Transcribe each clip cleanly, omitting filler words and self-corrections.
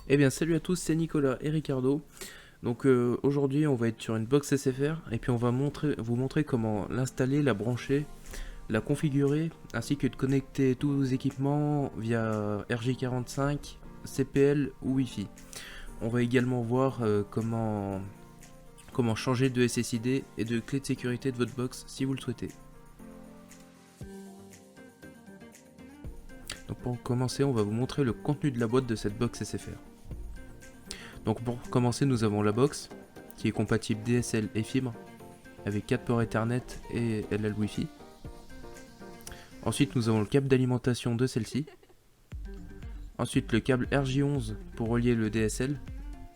Eh bien salut à tous, c'est Nicolas et Ricardo. Donc aujourd'hui on va être sur une box SFR et puis on va vous montrer comment l'installer, la brancher, la configurer ainsi que de connecter tous vos équipements via RJ45, CPL ou Wi-Fi. On va également voir comment changer de SSID et de clé de sécurité de votre box si vous le souhaitez. Donc pour commencer on va vous montrer le contenu de la boîte de cette box SFR. Donc pour commencer, nous avons la box qui est compatible DSL et fibre avec 4 ports Ethernet et LL Wi-Fi. Ensuite, nous avons le câble d'alimentation de celle-ci. Ensuite, le câble RJ11 pour relier le DSL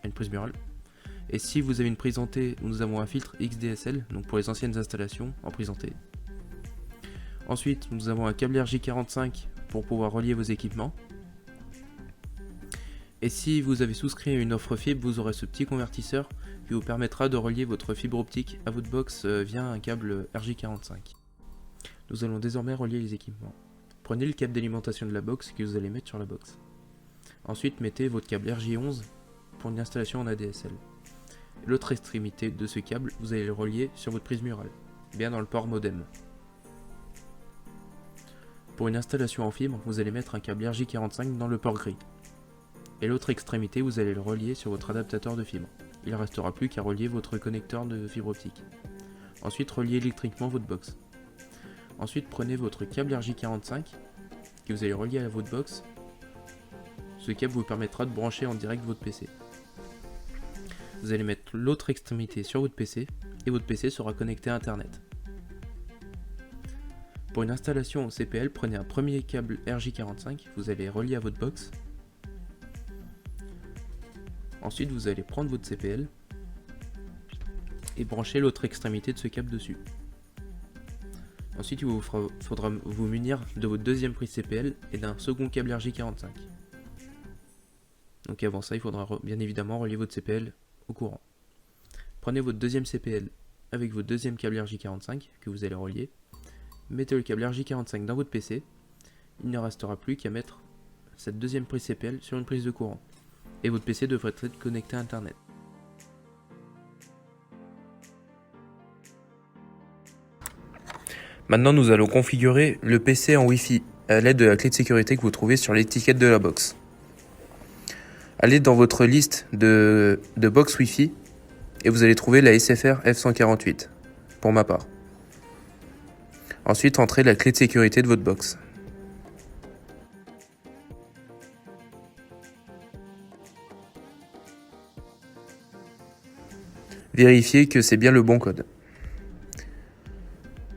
à une prise murale. Et si vous avez une prise en T, nous avons un filtre XDSL, donc pour les anciennes installations en prise en T. Ensuite, nous avons un câble RJ45 pour pouvoir relier vos équipements. Et si vous avez souscrit à une offre fibre, vous aurez ce petit convertisseur qui vous permettra de relier votre fibre optique à votre box via un câble RJ45. Nous allons désormais relier les équipements. Prenez le câble d'alimentation de la box que vous allez mettre sur la box. Ensuite, mettez votre câble RJ11 pour une installation en ADSL. L'autre extrémité de ce câble, vous allez le relier sur votre prise murale, bien dans le port modem. Pour une installation en fibre, vous allez mettre un câble RJ45 dans le port gris. Et l'autre extrémité, vous allez le relier sur votre adaptateur de fibre. Il ne restera plus qu'à relier votre connecteur de fibre optique. Ensuite, reliez électriquement votre box. Ensuite, prenez votre câble RJ45 que vous allez relier à votre box. Ce câble vous permettra de brancher en direct votre PC. Vous allez mettre l'autre extrémité sur votre PC et votre PC sera connecté à Internet. Pour une installation au CPL, prenez un premier câble RJ45, vous allez relier à votre box. Ensuite, vous allez prendre votre CPL et brancher l'autre extrémité de ce câble dessus. Ensuite, il vous faudra vous munir de votre deuxième prise CPL et d'un second câble RJ45. Donc avant ça, il faudra bien évidemment relier votre CPL au courant. Prenez votre deuxième CPL avec votre deuxième câble RJ45 que vous allez relier. Mettez le câble RJ45 dans votre PC. Il ne restera plus qu'à mettre cette deuxième prise CPL sur une prise de courant. Et votre PC devrait être connecté à Internet. Maintenant, nous allons configurer le PC en Wi-Fi à l'aide de la clé de sécurité que vous trouvez sur l'étiquette de la box. Allez dans votre liste de box Wi-Fi et vous allez trouver la SFR F148, pour ma part. Ensuite, entrez la clé de sécurité de votre box. Vérifiez que c'est bien le bon code.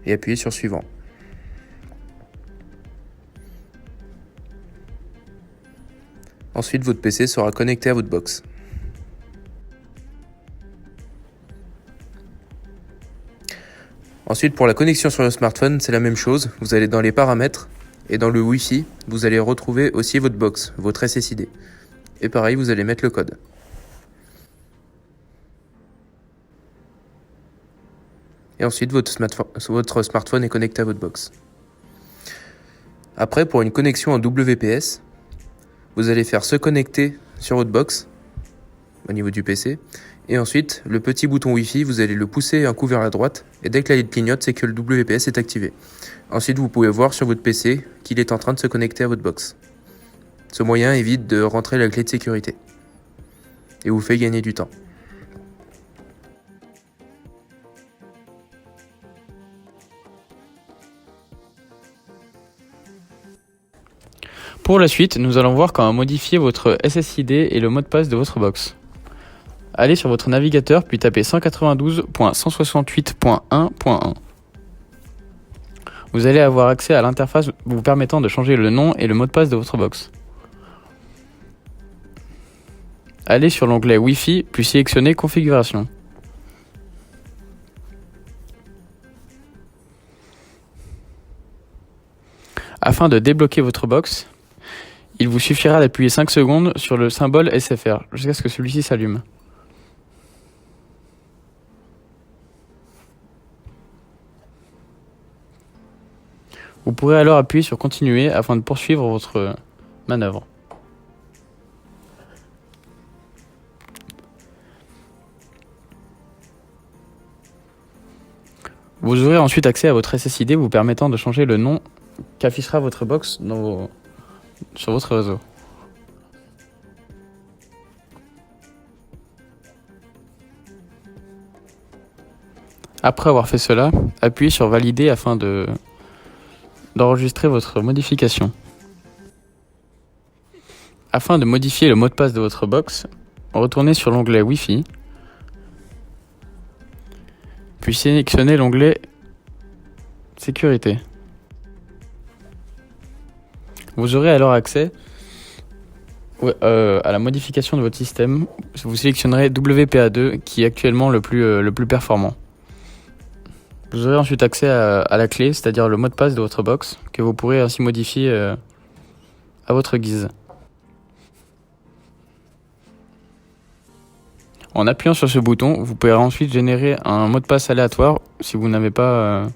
Et appuyez sur suivant. Ensuite, votre PC sera connecté à votre box. Ensuite, pour la connexion sur le smartphone, c'est la même chose. Vous allez dans les paramètres et dans le Wi-Fi, vous allez retrouver aussi votre box, votre SSID. Et pareil, vous allez mettre le code. Et ensuite, votre smartphone est connecté à votre box. Après, pour une connexion en WPS, vous allez faire se connecter sur votre box, au niveau du PC, et ensuite, le petit bouton Wi-Fi, vous allez le pousser un coup vers la droite, et dès que la LED clignote, c'est que le WPS est activé. Ensuite, vous pouvez voir sur votre PC qu'il est en train de se connecter à votre box. Ce moyen évite de rentrer la clé de sécurité, et vous fait gagner du temps. Pour la suite, nous allons voir comment modifier votre SSID et le mot de passe de votre box. Allez sur votre navigateur puis tapez 192.168.1.1. Vous allez avoir accès à l'interface vous permettant de changer le nom et le mot de passe de votre box. Allez sur l'onglet Wi-Fi puis sélectionnez Configuration. Afin de débloquer votre box, il vous suffira d'appuyer 5 secondes sur le symbole SFR jusqu'à ce que celui-ci s'allume. Vous pourrez alors appuyer sur Continuer afin de poursuivre votre manœuvre. Vous aurez ensuite accès à votre SSID vous permettant de changer le nom qu'affichera votre box sur votre réseau. Après avoir fait cela, appuyez sur Valider afin d'enregistrer votre modification. Afin de modifier le mot de passe de votre box, retournez sur l'onglet Wi-Fi, puis sélectionnez l'onglet Sécurité. Vous aurez alors accès à la modification de votre système. Vous sélectionnerez WPA2 qui est actuellement le plus performant. Vous aurez ensuite accès à la clé, c'est-à-dire le mot de passe de votre box, que vous pourrez ainsi modifier à votre guise. En appuyant sur ce bouton, vous pourrez ensuite générer un mot de passe aléatoire si vous n'en avez pas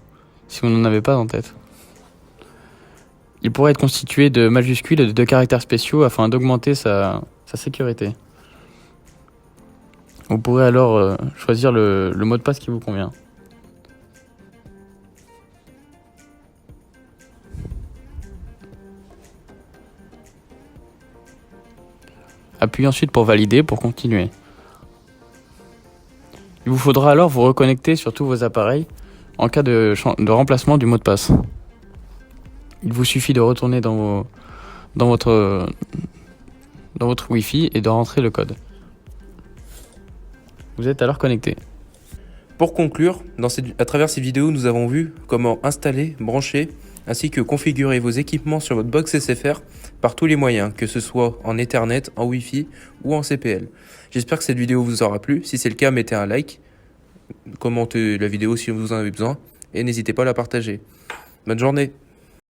en tête. Il pourrait être constitué de majuscules et de 2 caractères spéciaux afin d'augmenter sa sécurité. Vous pourrez alors choisir le mot de passe qui vous convient. Appuyez ensuite pour valider pour continuer. Il vous faudra alors vous reconnecter sur tous vos appareils en cas de remplacement du mot de passe. Il vous suffit de retourner dans votre Wi-Fi et de rentrer le code. Vous êtes alors connecté. Pour conclure, à travers ces vidéos, nous avons vu comment installer, brancher, ainsi que configurer vos équipements sur votre box SFR par tous les moyens, que ce soit en Ethernet, en Wi-Fi ou en CPL. J'espère que cette vidéo vous aura plu. Si c'est le cas, mettez un like, commentez la vidéo si vous en avez besoin et n'hésitez pas à la partager. Bonne journée!